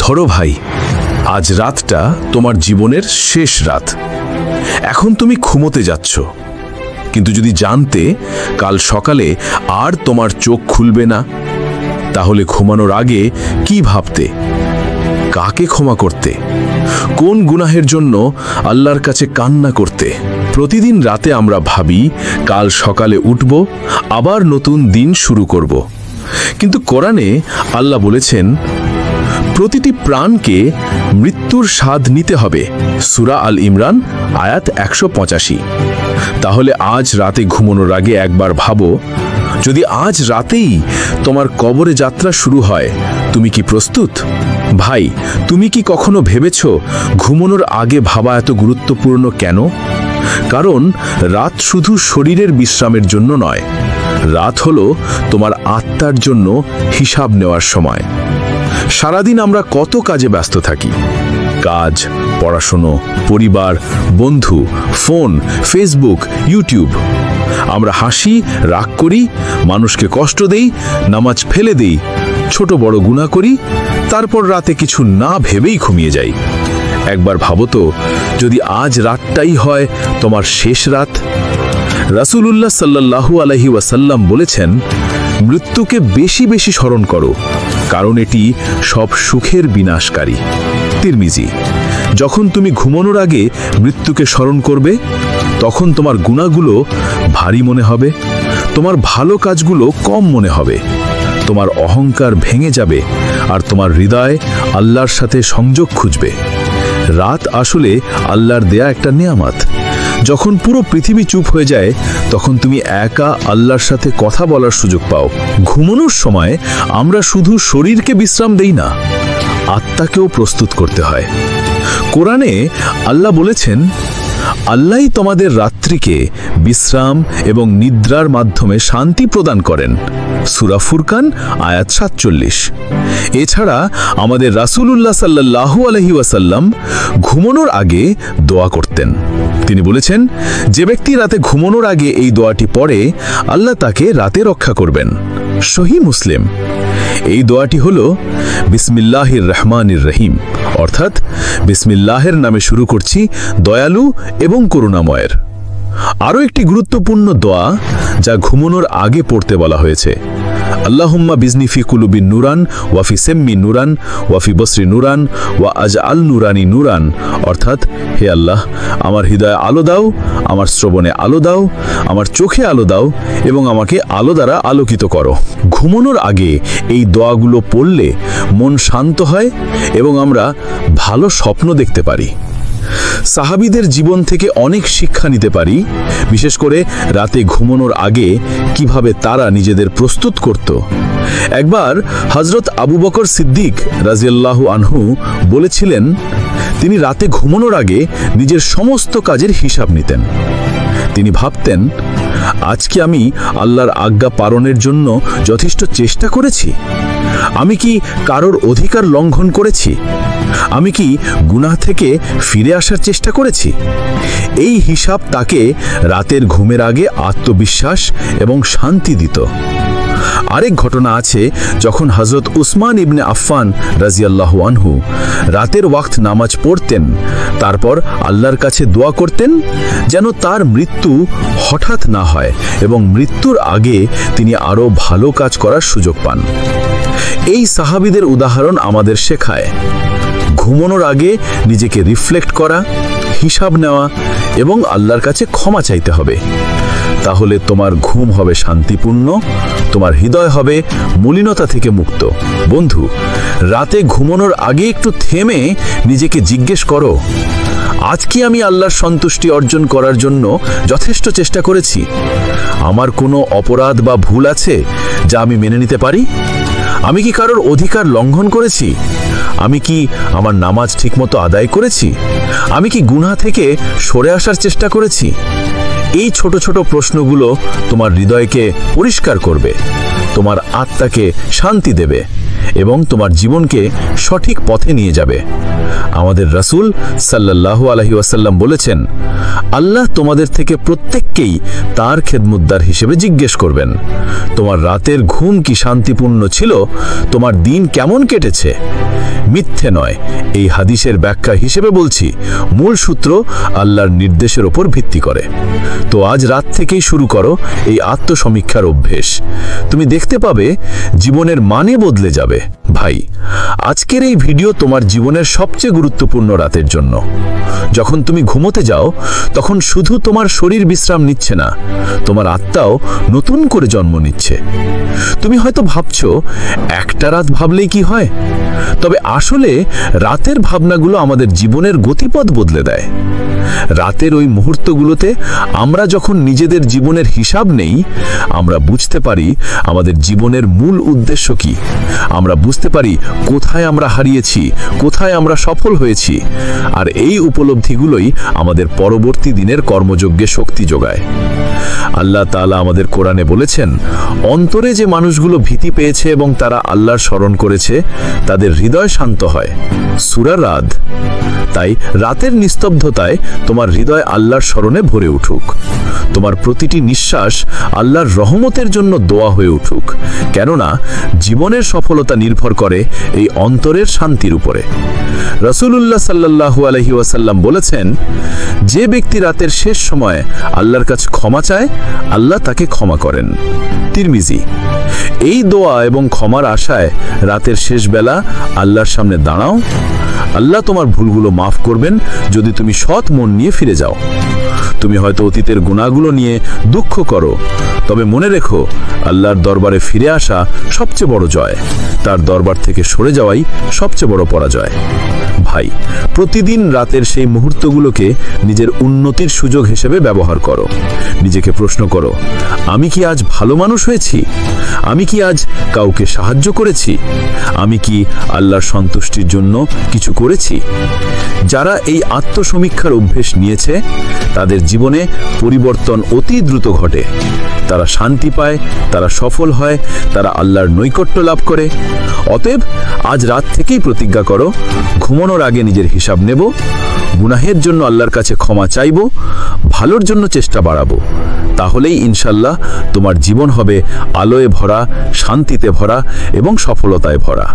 ধরো ভাই, আজ রাতটা তোমার জীবনের শেষ রাত। এখন তুমি ঘুমোতে যাচ্ছ, কিন্তু যদি জানতে কাল সকালে আর তোমার চোখ খুলবে না, তাহলে ঘুমানোর আগে কি ভাবতে? কাকে ক্ষমা করতে? কোন গুনাহের জন্য আল্লাহর কাছে কান্না করতে? প্রতিদিন রাতে আমরা ভাবি কাল সকালে উঠব, আবার নতুন দিন শুরু করব। কিন্তু কোরআনে আল্লাহ বলেছেন, প্রতিটি প্রাণকে মৃত্যুর স্বাদ নিতে হবে। সূরা আল ইমরান আয়াত 185। তাহলে আজ রাতে ঘুমানোর আগে একবার ভাবো, যদি আজ রাতেই তোমার কবরে যাত্রা শুরু হয়, তুমি কি প্রস্তুত? ভাই, তুমি কি কখনো ভেবেছ ঘুমানোর আগে ভাবা এত গুরুত্বপূর্ণ কেন? কারণ রাত শুধু শরীরের বিশ্রামের জন্য নয়, রাত হলো তোমার আত্মার জন্য হিসাব নেওয়ার সময়। সারাদিন আমরা কত কাজে ব্যস্ত থাকি, কাজ, পড়াশোনা, পরিবার, বন্ধু, ফোন, ফেসবুক, ইউটিউব। আমরা হাসি, রাগ করি, মানুষকে কষ্ট দেই, নামাজ ফেলে দেই, ছোট বড় গুনাহ করি, তারপর রাতে কিছু না ভেবেই ঘুমিয়ে যাই। একবার ভাবো তো, যদি আজ রাতটাই হয় তোমার শেষ রাত। রাসূলুল্লাহ সাল্লাল্লাহু আলাইহি ওয়াসাল্লাম বলেছেন, মৃত্যুকে বেশি বেশি স্মরণ করো, কারণ এটি সব সুখের বিনাশকারী। তিরমিজি। যখন তুমি ঘুমানোর আগে মৃত্যুকে স্মরণ করবে, তখন তোমার গুনাহগুলো ভারী মনে হবে, তোমার ভালো কাজগুলো কম মনে হবে, তোমার অহংকার ভেঙে যাবে, আর তোমার হৃদয় আল্লাহর সাথে সংযোগ খুঁজবে। রাত আসলে আল্লাহর দেয়া একটা নেয়ামত। যখন পুরো পৃথিবী চুপ হয়ে যায়, তখন তুমি একা আল্লাহর সাথে কথা বলার সুযোগ পাও। ঘুমানোর সময় আমরা শুধু শরীরকে বিশ্রাম দেই না, আত্মাকেও প্রস্তুত করতে হয়। কোরআনে আল্লাহ বলেছেন, আল্লাহই তোমাদের রাত্রিকে বিশ্রাম এবং নিদ্রার মাধ্যমে শান্তি প্রদান করেন। সূরা ফুরকান আয়াত 47। এছাড়া আমাদের রাসূলুল্লাহ সাল্লাল্লাহু আলাইহি ওয়াসাল্লাম ঘুমানোর আগে দোয়া করতেন। তিনি বলেছেন, যে ব্যক্তি রাতে ঘুমানোর আগে এই দোয়াটি পড়ে, আল্লাহ তাকে রাতে রক্ষা করবেন। সহিহ মুসলিম। এই দোয়াটি হল বিসমিল্লাহির রহমানির রহিম, অর্থাৎ বিসমিল্লাহের নামে শুরু করছি, দয়ালু এবং করুণাময়ের। আরও একটি গুরুত্বপূর্ণ দোয়া যা ঘুমানোর আগে পড়তে বলা হয়েছে, আল্লাহুম্মা বিজনি ফি কুলুবি নুরান ওয়া ফি সেম্মি নুরান ওয়া ফি বসরি নুরান ওয়া আজআল নুরানি নুরান, অর্থাৎ হে আল্লাহ, আমার হৃদয়ে আলো দাও, আমার শ্রবণে আলো দাও, আমার চোখে আলো দাও এবং আমাকে আলো দ্বারা আলোকিত করো। ঘুমানোর আগে এই দোয়াগুলো পড়লে মন শান্ত হয় এবং আমরা ভালো স্বপ্ন দেখতে পারি। সাহাবীদের জীবন থেকে অনেক শিক্ষা নিতে পারি, বিশেষ করে রাতে ঘুমানোর আগে কিভাবে তারা নিজেদের প্রস্তুত করত। একবার হযরত আবু বকর সিদ্দিক রাদিয়াল্লাহু আনহু বলেছিলেন, তিনি রাতে ঘুমানোর আগে নিজের সমস্ত কাজের হিসাব নিতেন। তিনি ভাবতেন, আজকে আমি আল্লাহর আজ্ঞা পালনের জন্য যথেষ্ট চেষ্টা করেছি? আমি কি কারোর অধিকার লঙ্ঘন করেছি? আমি কি গুনাহ থেকে ফিরে আসার চেষ্টা করেছি? এই হিসাব তাকে রাতের ঘুমের আগে আত্মবিশ্বাস এবং শান্তি দিত। আরেক ঘটনা আছে, যখন হযরত উসমান ইবনে আফফান রাদিয়াল্লাহু আনহু রাতের ওয়াক্ত নামাজ পড়তেন, তারপর আল্লাহর কাছে দোয়া করতেন যেন তার মৃত্যু হঠাৎ না হয় এবং মৃত্যুর আগে তিনি আরও ভালো কাজ করার সুযোগ পান। এই সাহাবীদের উদাহরণ আমাদের শেখায়, ঘুমানোর আগে নিজেকে রিফ্লেক্ট করা, হিসাব নেওয়া এবং আল্লাহর কাছে ক্ষমা চাইতে হবে। তাহলে তোমার ঘুম হবে শান্তিপূর্ণ, তোমার হৃদয় হবে মলিনতা থেকে মুক্ত। বন্ধু, রাতে ঘুমানোর আগে একটু থেমে নিজেকে জিজ্ঞেস করো, আজ কি আমি আল্লাহর সন্তুষ্টি অর্জন করার জন্য যথেষ্ট চেষ্টা করেছি? আমার কোনো অপরাধ বা ভুল আছে যা আমি মেনে নিতে পারি? আমি কি কারোর অধিকার লঙ্ঘন করেছি? আমি কি আমার নামাজ ঠিকমতো আদায় করেছি? আমি কি গুনাহ থেকে সরে আসার চেষ্টা করেছি? এই ছোট ছোট প্রশ্নগুলো তোমার হৃদয়কে পরিষ্কার করবে, তোমার আত্মাকে শান্তি দেবে এবং তোমার জীবনকে সঠিক পথে নিয়ে যাবে। আমাদের রাসূল সাল্লাল্লাহু আলাইহি ওয়াসাল্লাম বলেছেন, আল্লাহ তোমাদের থেকে প্রত্যেককেই তার খেদমতদার হিসেবে জিজ্ঞেস করবেন, তোমার রাতের ঘুম কি শান্তিপূর্ণ ছিল, তোমার দিন কেমন কেটেছে? মিথ্যে নয়, এই হাদিসের ব্যাখ্যা হিসেবে বলছি, মূল সূত্র আল্লাহর নির্দেশের ওপর ভিত্তি করে। তো আজ রাত থেকেই শুরু করো এই আত্মসমীক্ষার অভ্যেস। তুমি দেখতে পাবে জীবনের মানে বদলে যাবে। ভাই, আজকের এই ভিডিও তোমার জীবনের সবচেয়ে গুরুত্বপূর্ণ রাতের জন্য। যখন তুমি ঘুমোতে যাও, তখন শুধু তোমার শরীর বিশ্রাম নিচ্ছে না, তোমার আত্মাও নতুন করে জন্ম নিচ্ছে। তুমি হয়তো ভাবছো, একটা রাত ভাবলেই কি হয়? তবে আসলে রাতের ভাবনাগুলো আমাদের জীবনের গতিপথ বদলে দেয়। রাতের ওই মুহূর্তগুলোতে আমরা যখন নিজেদের জীবনের হিসাব নেই, আমরা বুঝতে পারি আমাদের জীবনের মূল উদ্দেশ্য কি। আমরা বুঝতে পারি কোথায় আমরা হারিয়েছি, কোথায় আমরা সফল হয়েছি। আর এই উপলব্ধিগুলোই আমাদের পরবর্তী দিনের কর্মযজ্ঞে শক্তি যোগায়। আল্লাহ তাআলা আমাদের কোরআনে বলেছেন, অন্তরে যে মানুষগুলো ভীতি পেয়েছে এবং তারা আল্লাহর স্মরণ করেছে, তাদের হৃদয় শান্ত হয়। সূরা রাদ। তাই রাতের নিস্তব্ধতায় তোমার হৃদয় আল্লাহর স্মরণে ভরে উঠুক। তোমার প্রতিটি নিঃশ্বাস আল্লাহর রহমতের জন্য দোয়া হয়ে উঠুক, কেননা জীবনের সফলতা নির্ভর করে এই অন্তরের শান্তির উপরে। রাসূলুল্লাহ সাল্লাল্লাহু আলাইহি ওয়াসাল্লাম বলেছেন, যে ব্যক্তি রাতের শেষ সময়ে আল্লাহর কাছে ক্ষমা চায়, আল্লাহ তাকে ক্ষমা করেন। তিরমিজি। এই দোয়া এবং ক্ষমার আশায় রাতের শেষ বেলা আল্লাহর সামনে দাঁড়াও। আল্লাহ তোমার ভুলগুলো মাফ করবেন যদি তুমি সৎ মন নিয়ে ফিরে যাও। তুমি হয়তো অতীতের গুনাহগুলো নিয়ে দুঃখ করো, তবে মনে রেখো, আল্লাহর দরবারে ফিরে আসা সবচেয়ে বড় জয়, তার দরবার থেকে সরে যাওয়াই সবচেয়ে বড় পরাজয়। ভাই, প্রতিদিন রাতের সেই মুহূর্তগুলোকে নিজের উন্নতির সুযোগ হিসেবে ব্যবহার করো। নিজেকে প্রশ্ন করো, আমি কি আজ ভালো মানুষ হয়েছি? আমি কি আজ কাউকে সাহায্য করেছি? আমি কি আল্লাহর সন্তুষ্টির জন্য কিছু করেছি? যারা এই আত্মসমীক্ষার অভ্যেস নিয়েছে, তাদের জীবনে পরিবর্তন অতি দ্রুত ঘটে। তারা শান্তি পায়, তারা সফল হয়, তারা আল্লাহর নৈকট্য লাভ করে। অতএব আজ রাত থেকেই প্রতিজ্ঞা করো, ঘুমানোর আগে নিজের হিসাব নেব, গুনাহের জন্য আল্লাহর কাছে ক্ষমা চাইব, ভালোর জন্য চেষ্টা বাড়াবো। তাহলেই ইনশাল্লাহ তোমার জীবন হবে আলোয় ভরা, শান্তিতে ভরা এবং সফলতায় ভরা।